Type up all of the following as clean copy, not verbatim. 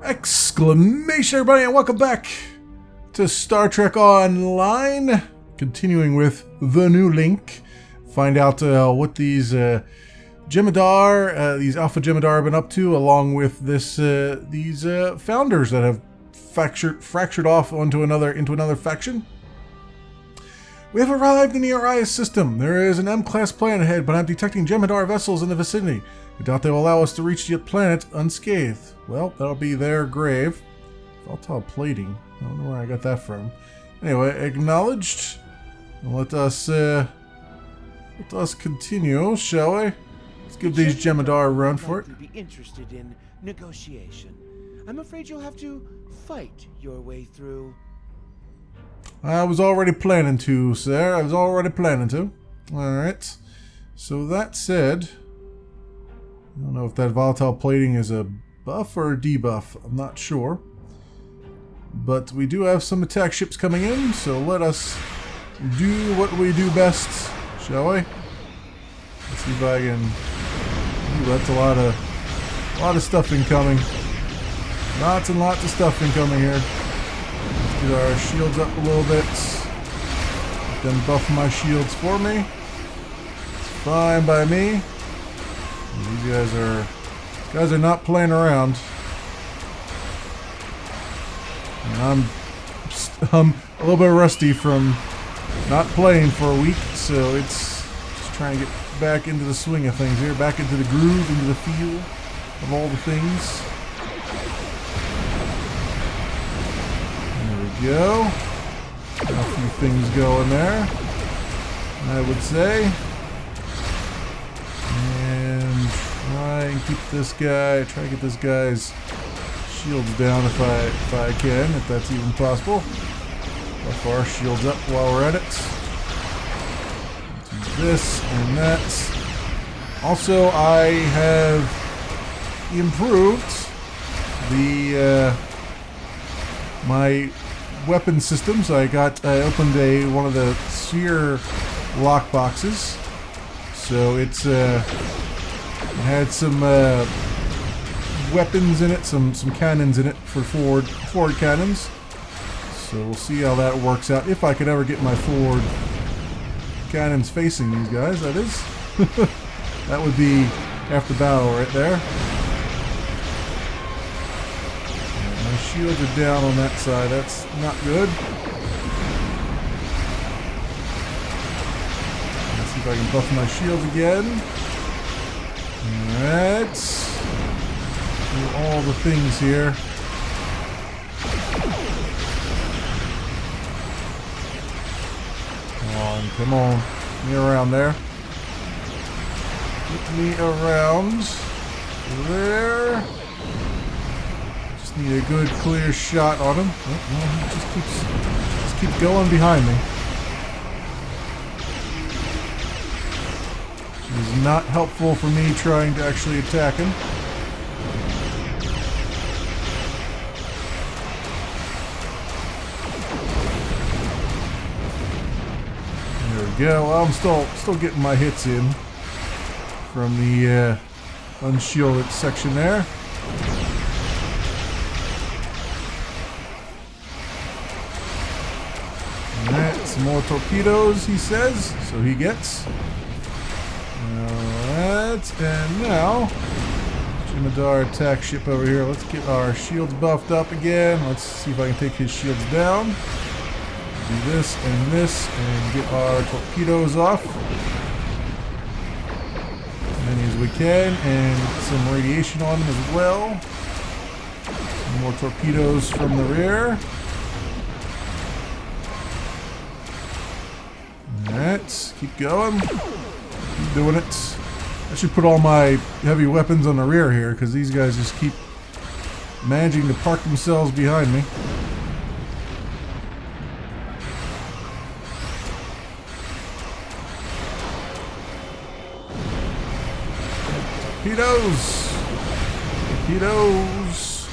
Exclamation, everybody, and welcome back to Star Trek Online. Continuing with the new link. Find out what these Jem'Hadar, these Alpha Jem'Hadar have been up to, along with these founders that have fractured off into another faction. We have arrived in the Arias system. There is an M-class planet ahead, but I'm detecting Jem'Hadar vessels in the vicinity. I doubt they will allow us to reach the planet unscathed. Well, that'll be their grave. Volatile plating. I don't know where I got that from. Anyway, acknowledged. Let us continue, shall we? Let's give these Jem'Hadar a run for it. Be interested in negotiation. I'm afraid you'll have to fight your way through. I was already planning to, sir. I was already planning to. Alright. So that said, I don't know if that volatile plating is a buff or a debuff. I'm not sure. But we do have some attack ships coming in, so let us do what we do best, shall we? Let's see if I can... Ooh, that's a lot of stuff incoming. Lots and lots of stuff incoming here. Let's get our shields up a little bit. Let them buff my shields for me. It's fine by me. These guys are not playing around. And I'm a little bit rusty from not playing for a week, so it's just trying to get back into the swing of things here, back into the groove, into the feel of all the things. There we go. Got a few things going there, I would say. And try and keep this guy, try to get this guy's shields down if I can, if that's even possible. Buff our shields up while we're at it. Do this and that. Also, I have improved the my weapon systems. I opened one of the sphere lock boxes, so it had some weapons in it, some cannons in it for forward cannons. So we'll see how that works out. If I could ever get my forward cannons facing these guys, that is. That would be half the battle right there. And my shields are down on that side. That's not good. Let's see if I can buff my shields again. Alright. Do all the things here. Come on. Get me around there. Get me around there. Just need a good clear shot on him. Oh, no, he just keeps going behind me. It's not helpful for me trying to actually attack him. Yeah, well, I'm still getting my hits in from the unshielded section there. Alright, some more torpedoes, he says, so he gets. Alright, and now, Jem'Hadar attack ship over here. Let's get our shields buffed up again. Let's see if I can take his shields down. Do this and get our torpedoes off as many as we can, and some radiation on them as well. Some more torpedoes from the rear. Alright, keep going. Keep doing it. I should put all my heavy weapons on the rear here, because these guys just keep managing to park themselves behind me. Torpedoes! Torpedoes!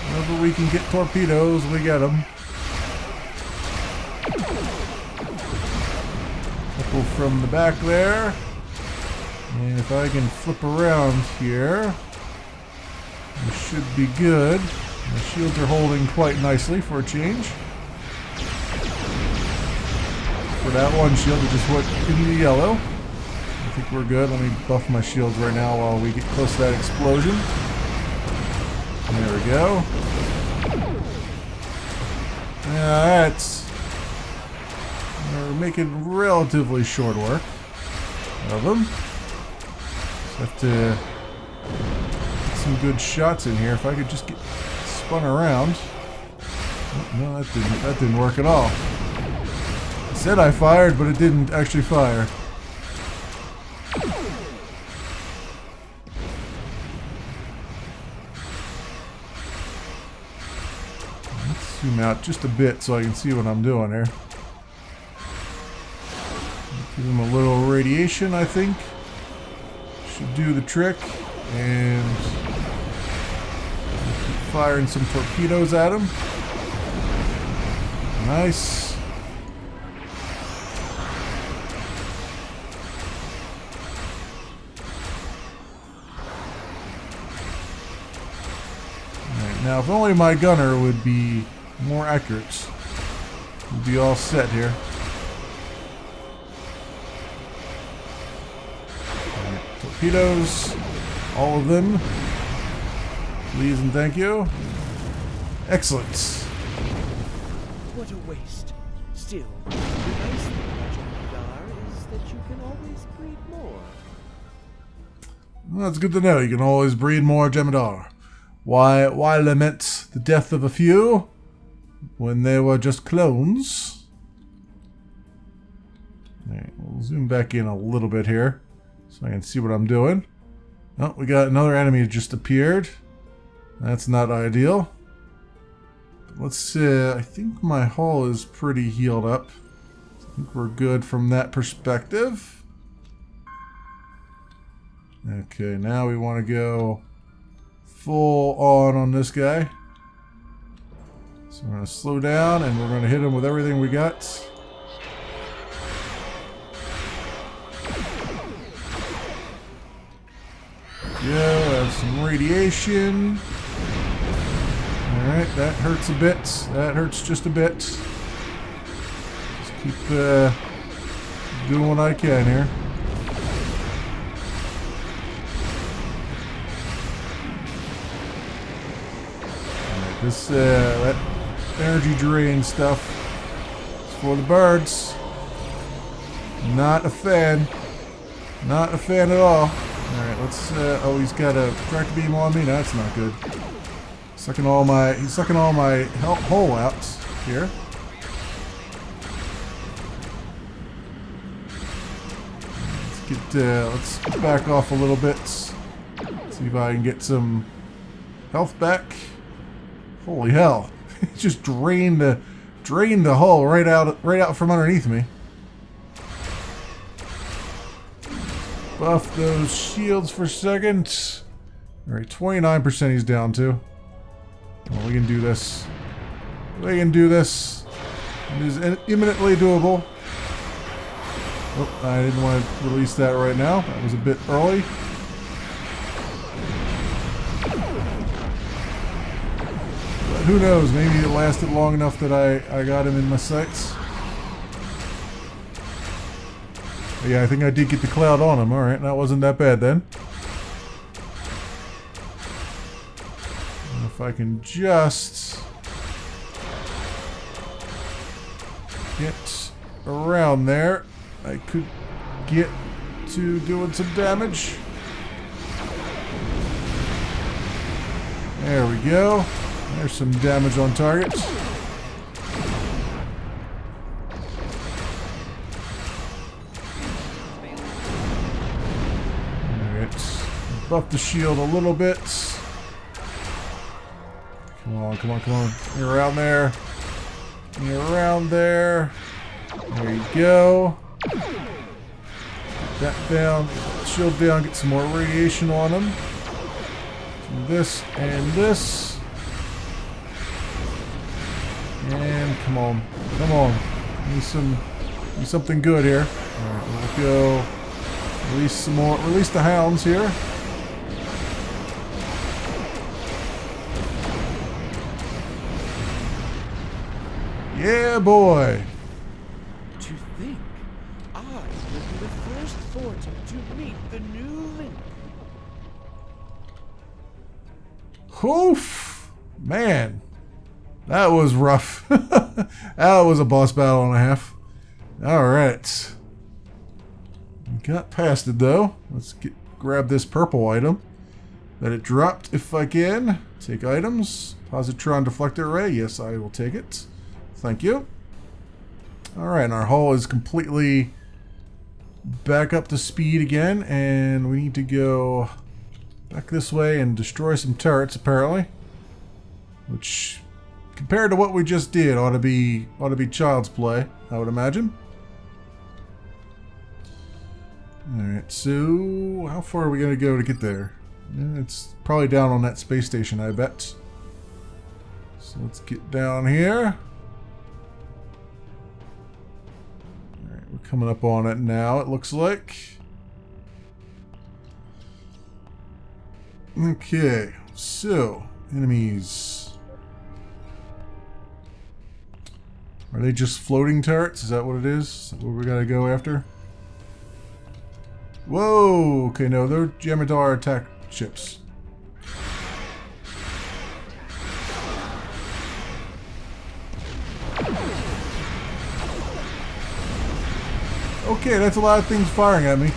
Whenever we can get torpedoes, we get them. Couple from the back there. And if I can flip around here, We should be good. The shields are holding quite nicely for a change. For that one shield, it just went into the yellow. I think we're good. Let me buff my shields right now while we get close to that explosion. There we go. Alright. We're making relatively short work of them. Just have to get some good shots in here. If I could just get spun around. Oh, no, that didn't work at all. I said I fired, but it didn't actually fire. Let's zoom out just a bit so I can see what I'm doing here. Give him a little radiation, I think. Should do the trick. And keep firing some torpedoes at him. Nice. Alright, now if only my gunner would be more accurate, we'd be all set here. Torpedoes, all of them. Please and thank you. Excellent. What a waste. Still, the nice thing about Jem'Hadar is that you can always breed more. Well, that's good to know. You can always breed more Jem'Hadar. Why lament the death of a few when they were just clones? Alright, we'll zoom back in a little bit here so I can see what I'm doing. Oh, we got another enemy that just appeared. That's not ideal. But let's see. I think my hull is pretty healed up. I think we're good from that perspective. Okay, now we want to go full on this guy. So we're going to slow down and we're going to hit him with everything we got. Yeah, have some radiation. Alright, that hurts a bit. That hurts just a bit. Just keep doing what I can here. Alright, this that energy drain stuff is for the birds. Not a fan. Not a fan at all. Alright, let's oh, he's got a tractor beam on me. That's not good. He's sucking all my hull out here. Let's back off a little bit. See if I can get some health back. Holy hell. It just drained the hull right out from underneath me. Buff those shields for a second. Alright, 29% he's down to. Well, we can do this. We can do this. It is imminently doable. Oh, I didn't want to release that right now. That was a bit early. But who knows? Maybe it lasted long enough that I got him in my sights. But yeah, I think I did get the cloud on him. Alright, that wasn't that bad then. And if I can just get around there, I could get to doing some damage. There we go. There's some damage on target. Alright. Buff the shield a little bit. Come on, come on, come on. You're around there. You're around there. There you go. Get that down. Shield down. Get some more radiation on him. This and this. And come on. Come on. Need something good here. Alright, we'll go release some more. Release the hounds here. Yeah, boy. To think, I will be the first Forta to meet the new Link. Oof. Man. That was rough. That was a boss battle and a half. Alright. Got past it though. Let's grab this purple item that it dropped if I can. Take items. Positron deflector array. Yes, I will take it. Thank you. Alright, and our hull is completely back up to speed again, and we need to go back this way and destroy some turrets apparently. Which, compared to what we just did, ought to be child's play, I would imagine. Alright, so how far are we going to go to get there? It's probably down on that space station, I bet. So let's get down here. Alright, we're coming up on it now, it looks like. Okay, so, enemies. Are they just floating turrets? Is that what it is? Is that what we gotta go after? Whoa! Okay, no, they're Jemadar attack ships. Okay, that's a lot of things firing at me.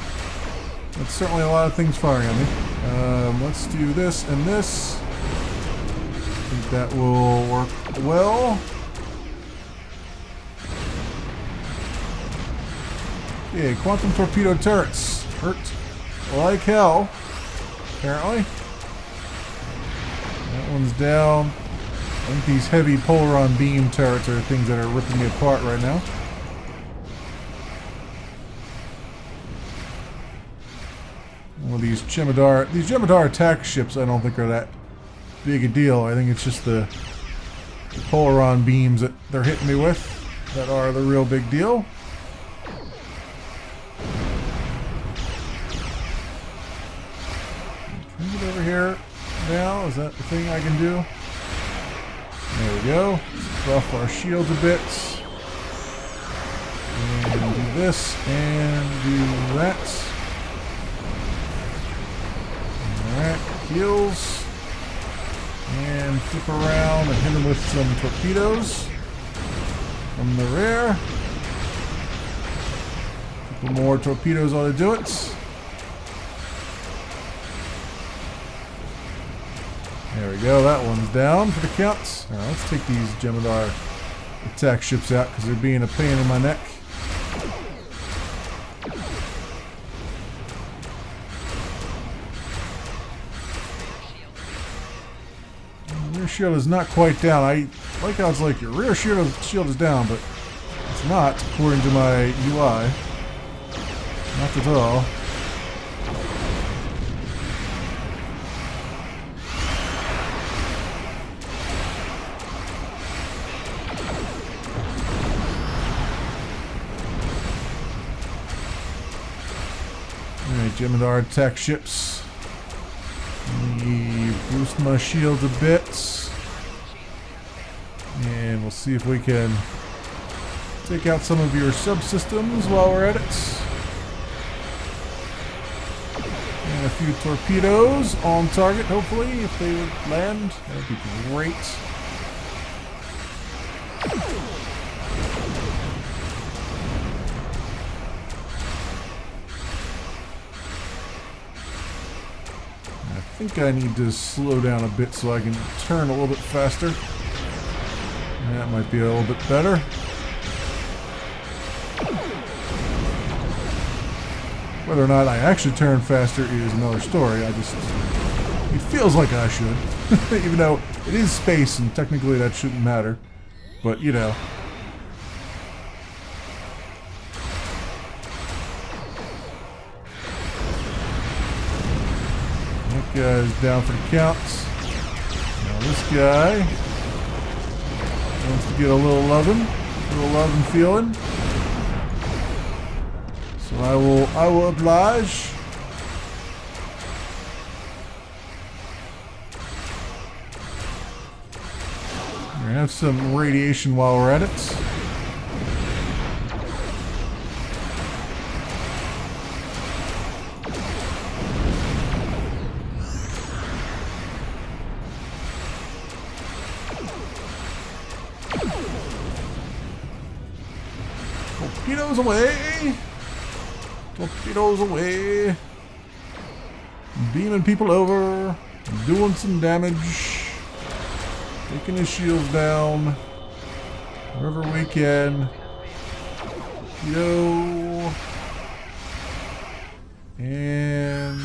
That's certainly a lot of things firing at me. Let's do this and this. I think that will work well. Okay, quantum torpedo turrets. Hurt like hell, apparently. That one's down. I think these heavy polaron beam turrets are things that are ripping me apart right now. Well, these Jemadar attack ships I don't think are that big a deal. I think it's just the polaron beams that they're hitting me with that are the real big deal. Can we get over here now? Is that the thing I can do? There we go. Let's buff our shields a bit. And do this and do that. Alright, heals. And flip around and hit him with some torpedoes from the rear. A couple more torpedoes ought to do it. There we go, that one's down for the count. Alright, let's take these Jemadar attack ships out because they're being a pain in my neck. Rear shield is not quite down. I like how it's like your rear shield is down, but it's not according to my UI. Not at all. Alright, Jemadar attack ships. Let me boost my shield a bit. And we'll see if we can take out some of your subsystems while we're at it. And a few torpedoes on target, hopefully, if they would land. That would be great. I think I need to slow down a bit so I can turn a little bit faster. That might be a little bit better. Whether or not I actually turn faster is another story. It feels like I should. Even though it is space and technically that shouldn't matter. But, you know. That guy's down for the count. Now this guy wants to get a little lovin', feeling. So I will oblige. We're gonna have some radiation while we're at it. Torpedoes away! Torpedoes away! Beaming people over, doing some damage, taking his shields down, wherever we can. Torpedo. And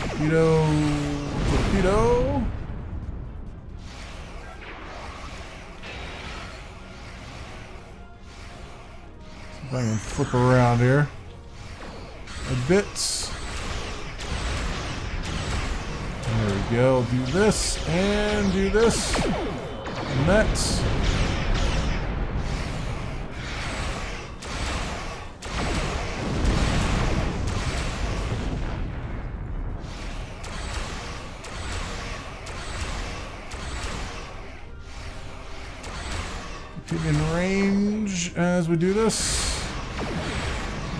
torpedo. Torpedo. See if I can flip around here a bit. There we go. Do this and do this. And that. Keep in range as we do this.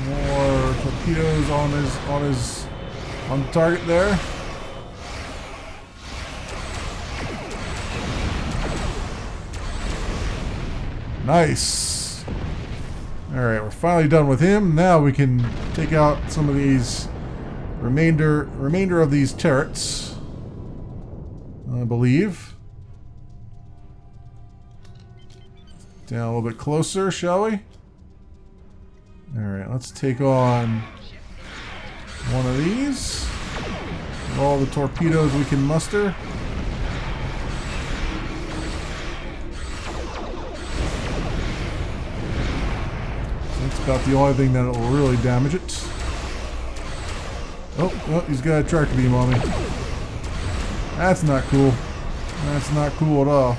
More torpedoes on target there. Nice. Alright, we're finally done with him. Now we can take out some of these remainder of these turrets. I believe. Down a little bit closer, shall we? Alright, let's take on one of these. All the torpedoes we can muster. That's about the only thing that will really damage it. Oh, he's got a tractor beam on me. That's not cool. That's not cool at all.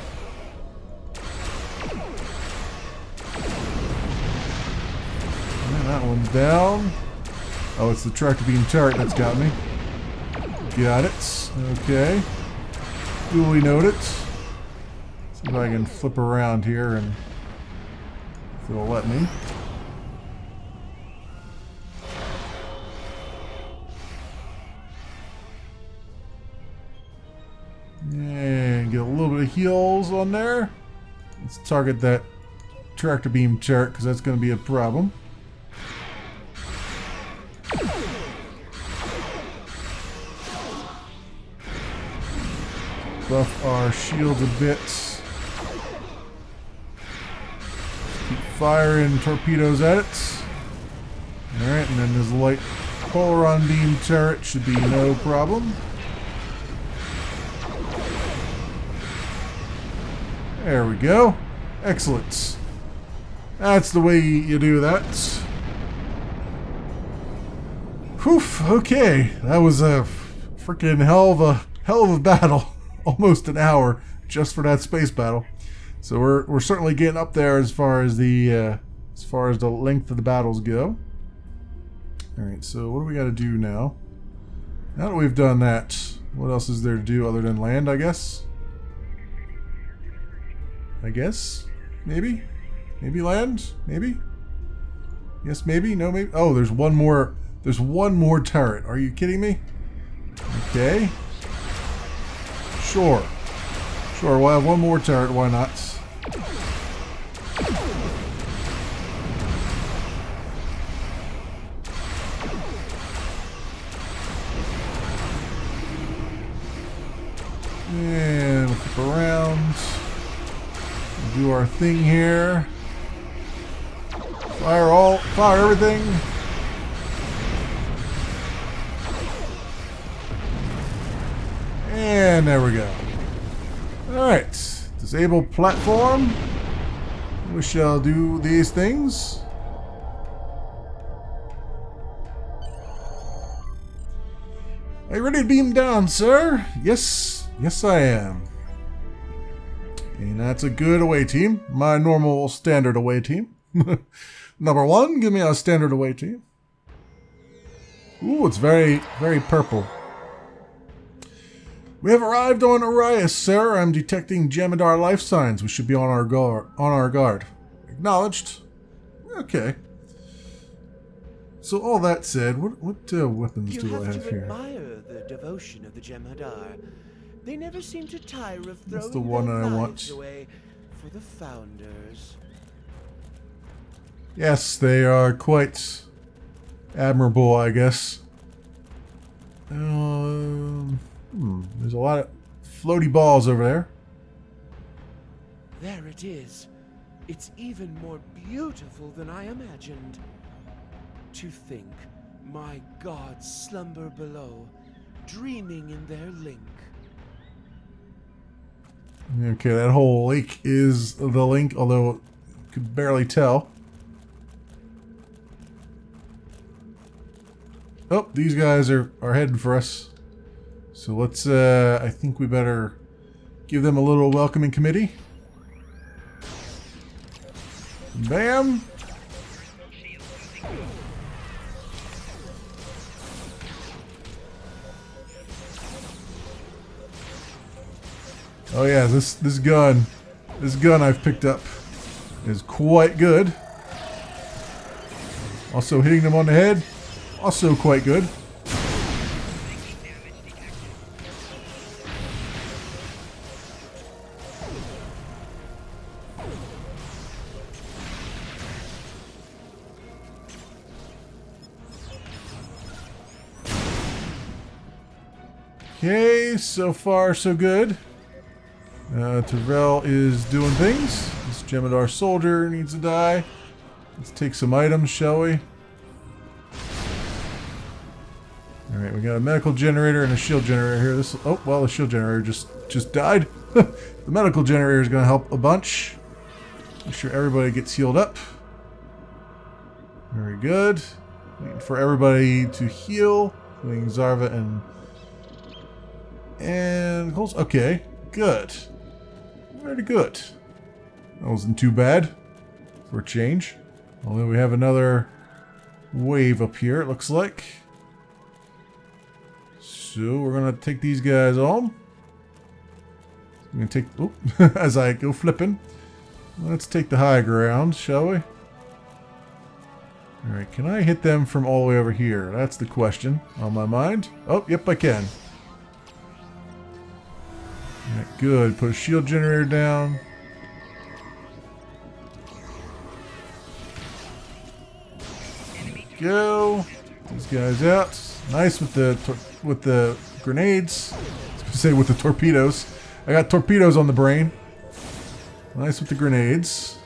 And that one's down. Oh, it's the tractor beam turret that's got me. Got it. Okay. Duly noted. See if I can flip around here and if it'll let me. And get a little bit of heals on there. Let's target that tractor beam turret because that's going to be a problem. Buff our shields a bit. Keep firing torpedoes at it. Alright, and then this light polaron beam turret should be no problem. There we go. Excellent. That's the way you do that. Whew, okay. That was a freaking hell of a battle. Almost an hour just for that space battle. So we're certainly getting up there as far as the length of the battles go. Alright, so what do we gotta do now? Now that we've done that, what else is there to do other than land, I guess? Maybe? Maybe land? Maybe? Yes, maybe? No, maybe? Oh, there's one more turret. Are you kidding me? Okay. Sure, we'll have one more turret, why not? And we'll flip around. Do our thing here. Fire everything. And there we go. Alright. Disable platform. We shall do these things. Are you ready to beam down, sir? Yes. Yes, I am. And that's a good away team. My normal standard away team. Number one, give me a standard away team. Ooh, it's very, very purple. We have arrived on Arias, sir. I'm detecting Jem'Hadar life signs. We should be on our guard. Acknowledged. Okay. So all that said, what weapons do I have here? You have to admire the devotion of the Jem'Hadar. They never seem to tire of That's throwing the one their I lives want. away for the Founders. Yes, they are quite admirable, I guess. There's a lot of floaty balls over there. There it is. It's even more beautiful than I imagined. To think my gods slumber below, dreaming in their link. Okay, that whole lake is the link, although you could barely tell. Oh, these guys are heading for us. So let's, I think we better give them a little welcoming committee. Bam! Oh yeah, this gun I've picked up is quite good. Also hitting them on the head, also quite good. Okay, so far so good. Terrell is doing things. This Jem'Hadar soldier needs to die. Let's take some items, shall we? Alright, we got a medical generator and a shield generator here. The shield generator just died. The medical generator is going to help a bunch. Make sure everybody gets healed up. Very good. Waiting for everybody to heal, including Zarva and Coles. Okay, good. Very good. That wasn't too bad for a change. Although we have another wave up here, it looks like. So we're gonna take these guys home. I'm gonna take as I go flipping. Let's take the high ground, shall we? Alright, can I hit them from all the way over here? That's the question on my mind. Oh, yep, I can. Alright, good. Put a shield generator down. Go. These guys out. Nice with the grenades. I was gonna say with the torpedoes. I got torpedoes on the brain. Nice with the grenades.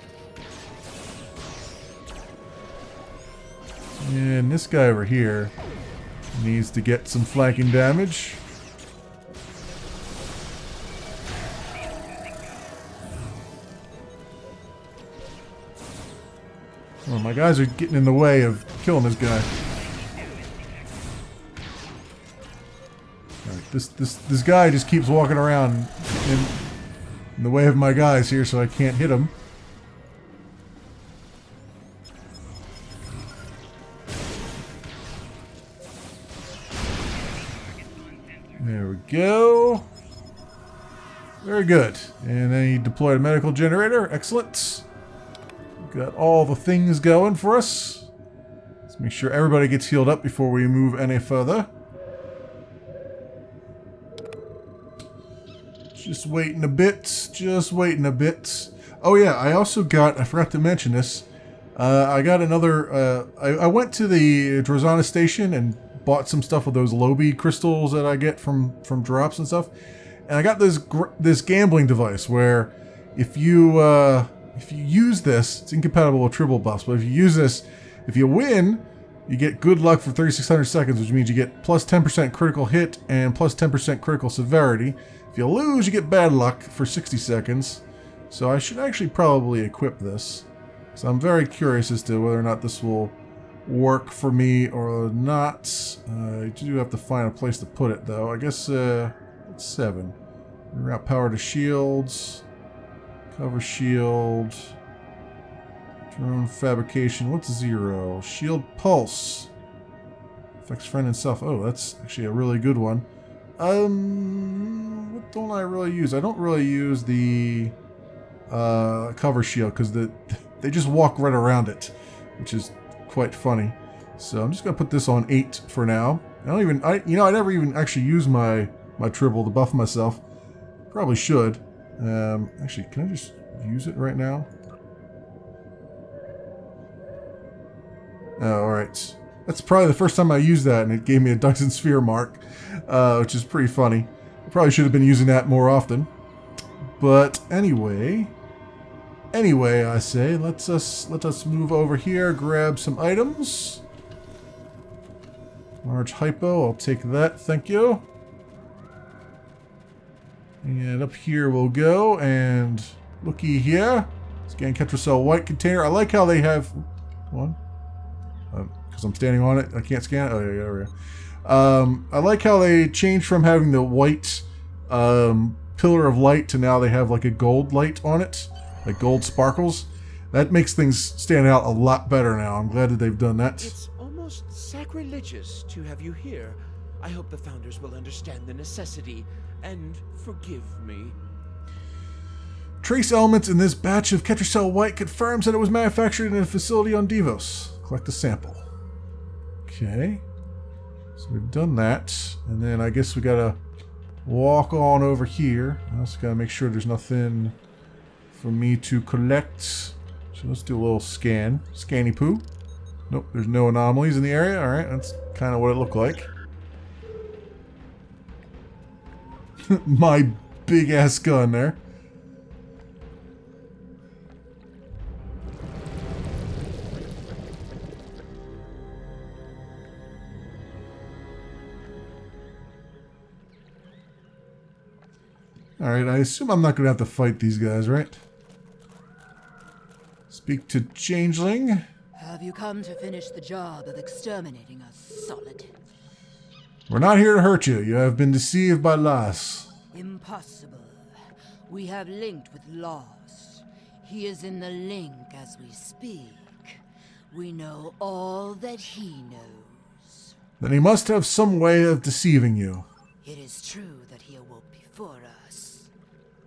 And this guy over here needs to get some flanking damage. Oh, my guys are getting in the way of killing this guy. Alright, this guy just keeps walking around in the way of my guys here, so I can't hit him. There we go. Very good. And then he deployed a medical generator. Excellent. Got all the things going for us. Let's make sure everybody gets healed up before we move any further. Just waiting a bit. Just waiting a bit. Oh yeah, I also got, I forgot to mention this. I got another, I went to the Drozana station and bought some stuff with those Lobi crystals that I get from drops and stuff. And I got this gambling device where if you use this, it's incompatible with triple buffs, but if you use this, if you win, you get good luck for 3,600 seconds, which means you get plus 10% critical hit and plus 10% critical severity. If you lose, you get bad luck for 60 seconds. So I should actually probably equip this. So I'm very curious as to whether or not this will work for me or not. I do have to find a place to put it, though. I guess it's 7. We're out power to shields. Cover shield. Drone fabrication. What's 0? Shield pulse. Affects friend and self. Oh, that's actually a really good one. What don't I really use? I don't really use the cover shield because they just walk right around it, which is quite funny. So I'm just gonna put this on 8 for now. I never even actually use my tribble to buff myself. Probably should. Actually, can I just use it right now? Oh, alright. That's probably the first time I used that, and it gave me a Dyson Sphere mark, which is pretty funny. I probably should have been using that more often. But anyway, I say, let us move over here, grab some items. Large hypo, I'll take that, thank you. And up here we'll go, and looky here. Scan Ketracel white container. I like how they have one. Because I'm standing on it, I can't scan it. Oh yeah, there we go. I like how they changed from having the white pillar of light to now they have like a gold light on it, like gold sparkles. That makes things stand out a lot better now. I'm glad that they've done that. It's almost sacrilegious to have you here. I hope the founders will understand the necessity and forgive me. Trace elements in this batch of Ketracel white confirms that it was manufactured in a facility on Devos. Collect a sample. Okay. So we've done that. And then I guess we gotta walk on over here. I also gotta make sure there's nothing for me to collect. So let's do a little scan. Scanny poo. Nope, there's no anomalies in the area. Alright, that's kind of what it looked like. My big ass gun there. Alright, I assume I'm not going to have to fight these guys, right? Speak to Changeling. Have you come to finish the job of exterminating us, Solid? We're not here to hurt you. You have been deceived by Las. Impossible. We have linked with Las. He is in the link as we speak. We know all that he knows. Then he must have some way of deceiving you. It is true that he awoke before us.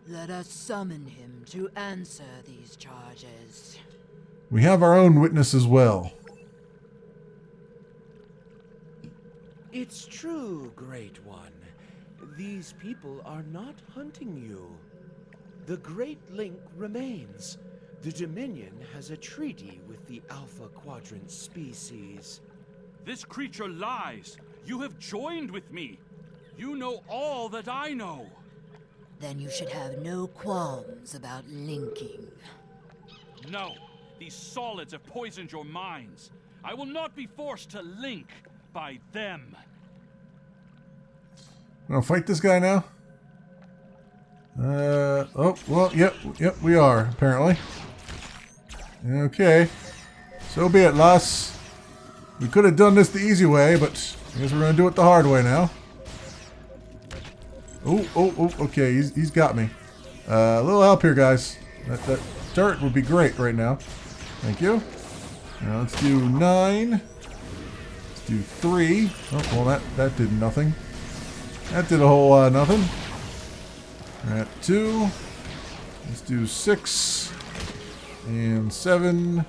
Let us summon him to answer these charges. We have our own witness as well. It's true, Great One. These people are not hunting you. The Great Link remains. The Dominion has a treaty with the Alpha Quadrant species. This creature lies. You have joined with me. You know all that I know. Then you should have no qualms about linking. No, these solids have poisoned your minds. I will not be forced to link by them. Wanna fight this guy now? Oh, well, yep, we are, apparently. Okay. So be it, Las. We could have done this the easy way, but I guess we're gonna do it the hard way now. Oh, okay, he's got me. A little help here, guys. That dirt would be great right now. Thank you. Now let's do 9. Let's do 3. Oh, well, that did nothing. That did a whole lot of nothing. At 2. Let's do 6. And 7.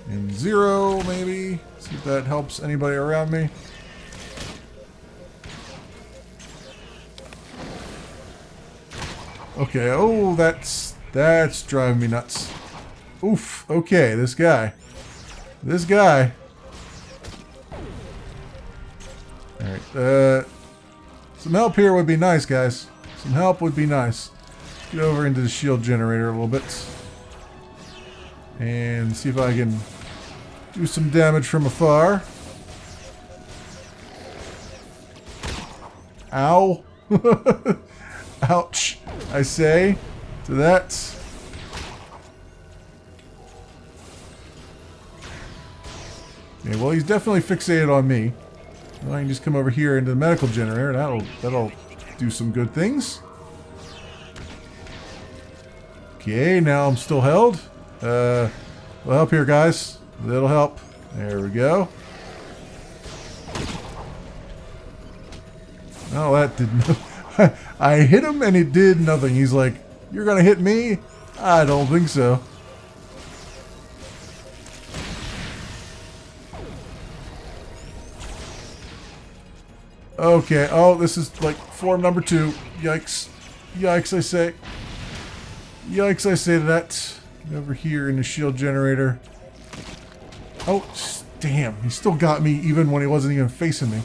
And 0, maybe. See if that helps anybody around me. Okay, oh, that's driving me nuts. Oof, okay, this guy. Alright, some help here would be nice, guys. Some help would be nice. Get over into the shield generator a little bit. And see if I can do some damage from afar. Ow. Ouch, I say to that. Okay, well, he's definitely fixated on me. Well, I can just come over here into the medical generator. That'll do some good things. Okay, now I'm still held. We'll help here, guys. That'll help. There we go. Oh, that didn't. I hit him and it did nothing. He's like, "You're gonna hit me?" I don't think so. Okay. Oh, this is like form number 2. Yikes. Yikes, I say. Yikes, I say to that. Get over here in the shield generator. Oh, damn. He still got me even when he wasn't even facing me.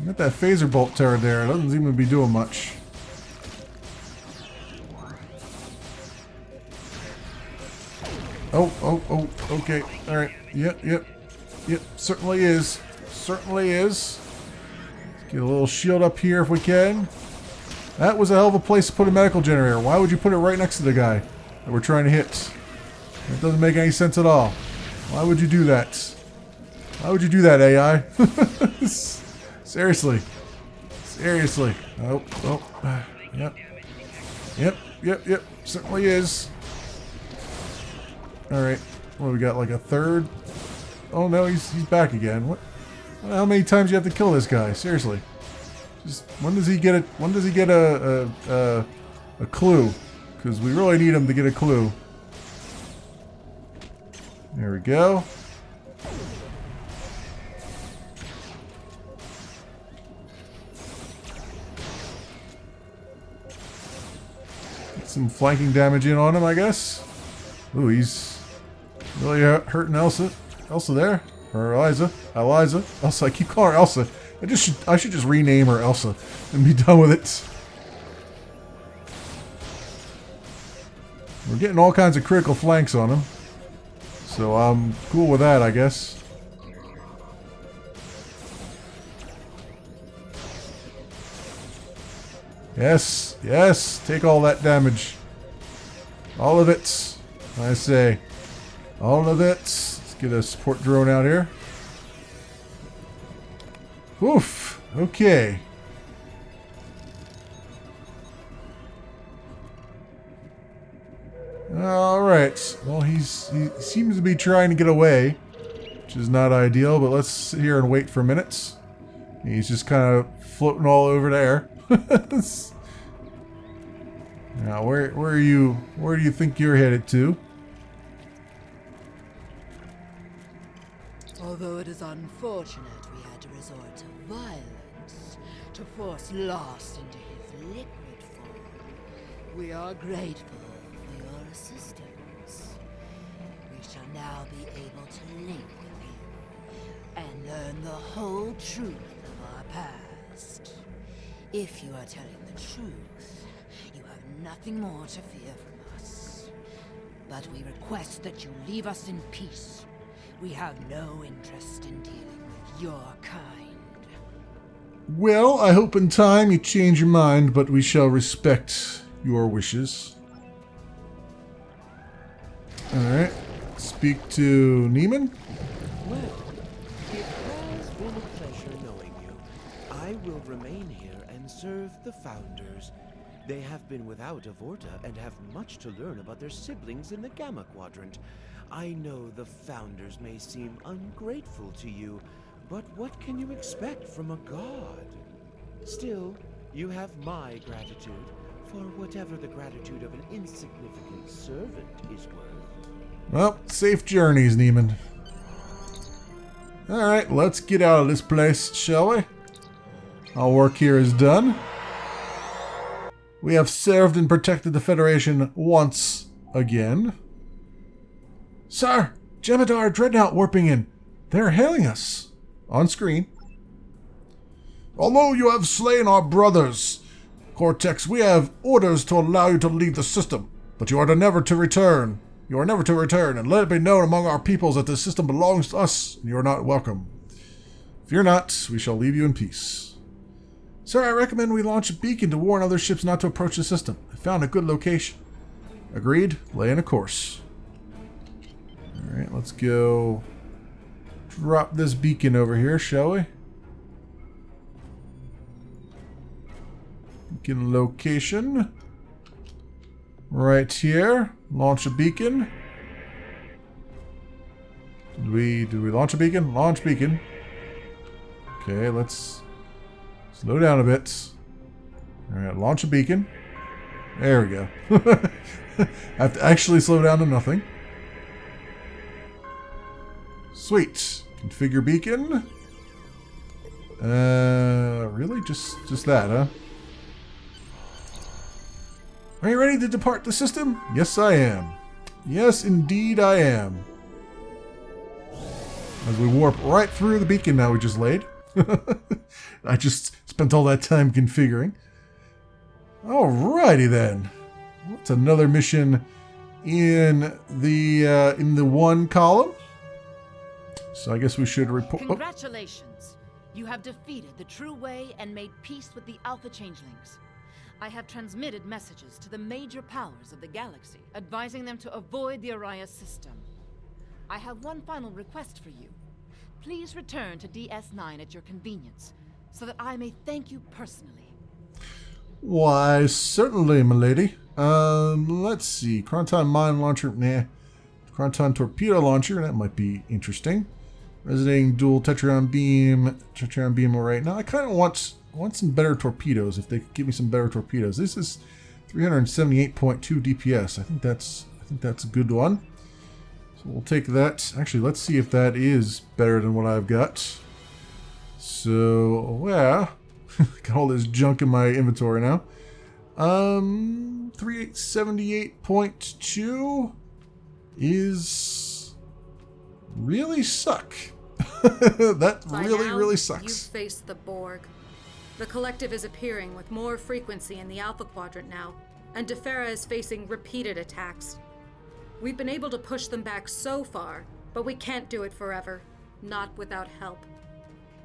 Got that phaser bolt turret there. It doesn't seem to be doing much. Oh, okay. Alright. Yep. Certainly is. Certainly is. Let's get a little shield up here if we can. That was a hell of a place to put a medical generator. Why would you put it right next to the guy that we're trying to hit? That doesn't make any sense at all. Why would you do that? Why would you do that, AI? Seriously. Seriously. Oh. Yep. Certainly is. Alright. What, we got like a third? Oh no, he's back again. What? How many times do you have to kill this guy? Seriously. Just when does he get a clue? Because we really need him to get a clue. There we go. Get some flanking damage in on him, I guess. Ooh, he's really hurting Elsa. Elsa there? Or Eliza. Elsa. I keep calling her Elsa. I should just rename her Elsa and be done with it. We're getting all kinds of critical flanks on him. So I'm cool with that, I guess. Yes. Take all that damage. All of it. I say. All of it. Let's get a support drone out here. Oof. Okay. Alright. Well, he seems to be trying to get away, which is not ideal, but let's sit here and wait for minutes. He's just kind of floating all over there. Now, where do you think you're headed to? Although it is unfortunate we had to resort to violence to force Lost into his liquid form, we are grateful for your assistance. We shall now be able to link with you and learn the whole truth of our past. If you are telling the truth, you have nothing more to fear from us. But we request that you leave us in peace. We have no interest in dealing with your kind. Well, I hope in time you change your mind, but we shall respect your wishes. Alright. Speak to Neiman. Well, it has been a pleasure knowing you. I will remain here and serve the Founders. They have been without a Vorta and have much to learn about their siblings in the Gamma Quadrant. I know the Founders may seem ungrateful to you, but what can you expect from a god? Still, you have my gratitude for whatever the gratitude of an insignificant servant is worth. Well, safe journeys, Neiman. Alright, let's get out of this place, shall we? Our work here is done. We have served and protected the Federation once again. Sir, Jem'Hadar Dreadnought warping in. They're hailing us. On screen. Although you have slain our brothers, Cortex, we have orders to allow you to leave the system, but you are never to return. You are never to return, and let it be known among our peoples that the system belongs to us, and you are not welcome. Fear not, we shall leave you in peace. Sir, I recommend we launch a beacon to warn other ships not to approach the system. I found a good location. Agreed. Lay in a course. Alright, let's go drop this beacon over here, shall we? Beacon location. Right here. Launch a beacon. Did we launch a beacon? Launch beacon. Okay, let's slow down a bit. Alright, launch a beacon. There we go. I have to actually slow down to nothing. Sweet. Configure beacon. Really? Just that, huh? Are you ready to depart the system? Yes, I am. Yes, indeed I am. As we warp right through the beacon now we just laid. I just spent all that time configuring. Alrighty then. What's another mission in the one column? So I guess we should report. Congratulations. You have defeated the True Way and made peace with the Alpha Changelings. I have transmitted messages to the major powers of the galaxy, advising them to avoid the Arias system. I have one final request for you. Please return to DS9 at your convenience, so that I may thank you personally. Why, certainly, milady. Let's see. Cronton mine launcher, nah. Cronton torpedo launcher, that might be interesting. Resonating dual Tetrion beam right now. I kind of want some better torpedoes. If they could give me some better torpedoes. This is 378.2 DPS. I think that's a good one. So we'll take that. Actually, let's see if that is better than what I've got. So, yeah. Got all this junk in my inventory now. 378.2 is really suck. That really sucks. You've faced the Borg. The Collective is appearing with more frequency in the Alpha Quadrant now, and Defera is facing repeated attacks. We've been able to push them back so far, but we can't do it forever. Not without help.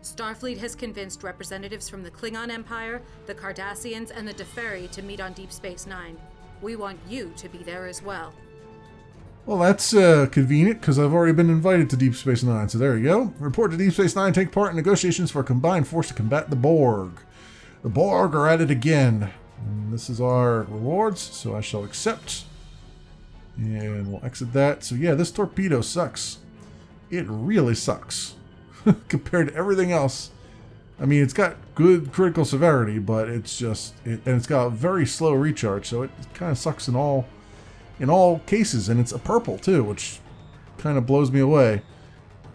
Starfleet has convinced representatives from the Klingon Empire, the Cardassians, and the Deferi to meet on Deep Space Nine. We want you to be there as well. Well, that's convenient, because I've already been invited to Deep Space Nine, so there you go. Report to Deep Space Nine, take part in negotiations for a combined force to combat the Borg. The Borg are at it again. And this is our rewards, so I shall accept. And we'll exit that. So yeah, this torpedo sucks. It really sucks. Compared to everything else. I mean, it's got good critical severity, but it's just... and it's got a very slow recharge, so it kind of sucks in all cases, and it's a purple too, which kind of blows me away.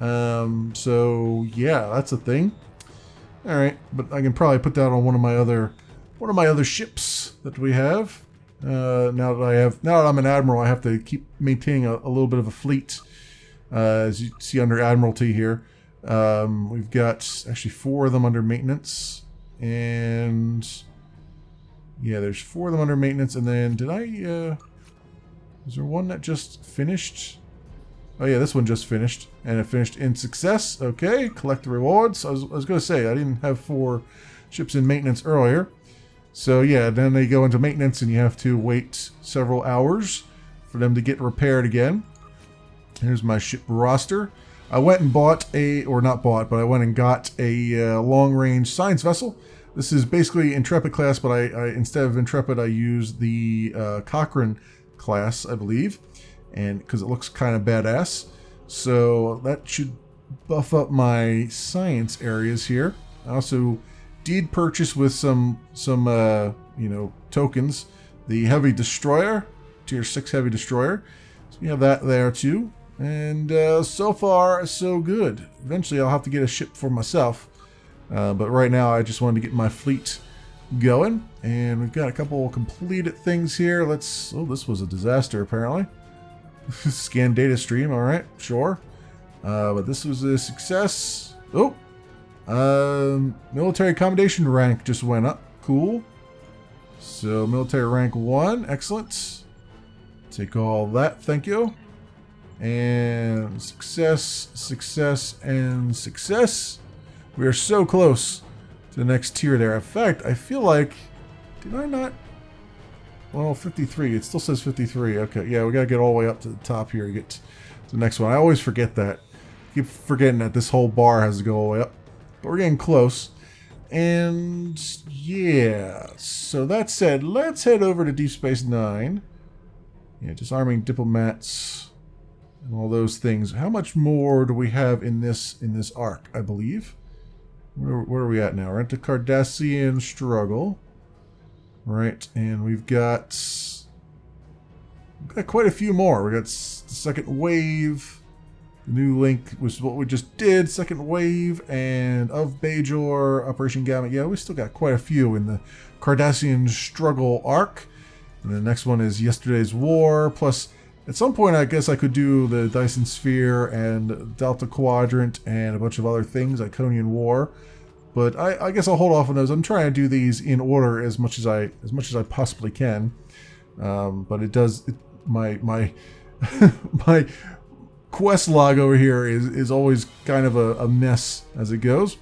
So yeah, that's a thing. All right, but I can probably put that on one of my other ships that we have. Now that I'm an admiral, I have to keep maintaining a little bit of a fleet. As you see under Admiralty here, we've got actually 4 of them under maintenance, and yeah, there's 4 of them under maintenance. And then is there one that just finished? Oh yeah, this one just finished. And it finished in success. Okay, collect the rewards. I was going to say, I didn't have 4 ships in maintenance earlier. So yeah, then they go into maintenance and you have to wait several hours for them to get repaired again. Here's my ship roster. I went and bought I went and got a long-range science vessel. This is basically Intrepid class, but I instead of Intrepid, I used the Cochrane class, I believe, and because it looks kind of badass. So that should buff up my science areas here. I also did purchase with some tokens the heavy destroyer, tier 6 heavy destroyer. So we have that there too. And so far so good. Eventually I'll have to get a ship for myself, but right now I just wanted to get my fleet going, and we've got a couple completed things here. This was a disaster apparently. Scan data stream, alright, sure. But this was a success. Military accommodation rank just went up. Cool. So military rank 1, excellent. Take all that, thank you. And success, and success. We are so close to the next tier there. In fact, I feel like... Did I not... Well, 53. It still says 53. Okay, yeah, we gotta get all the way up to the top here to get to the next one. I always forget that. I keep forgetting that this whole bar has to go all the way up. But we're getting close. And... yeah. So that said, let's head over to Deep Space Nine. Yeah, disarming diplomats... and all those things. How much more do we have in this arc? I believe. Where are we at now? We're at the Cardassian struggle, right? And we've got quite a few more. We got the second wave. The new link was what we just did. Second wave and of Bajor, Operation Gamma. Yeah, we still got quite a few in the Cardassian struggle arc. And the next one is Yesterday's War. Plus, at some point, I guess I could do the Dyson Sphere and Delta Quadrant and a bunch of other things, Iconian War. But I guess I'll hold off on those. I'm trying to do these in order as much as I possibly can. But it does my my quest log over here is always kind of a mess as it goes.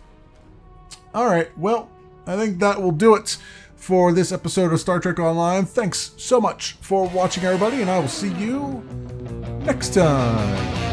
All right, well, I think that will do it for this episode of Star Trek Online. Thanks so much for watching, everybody, and I will see you next time.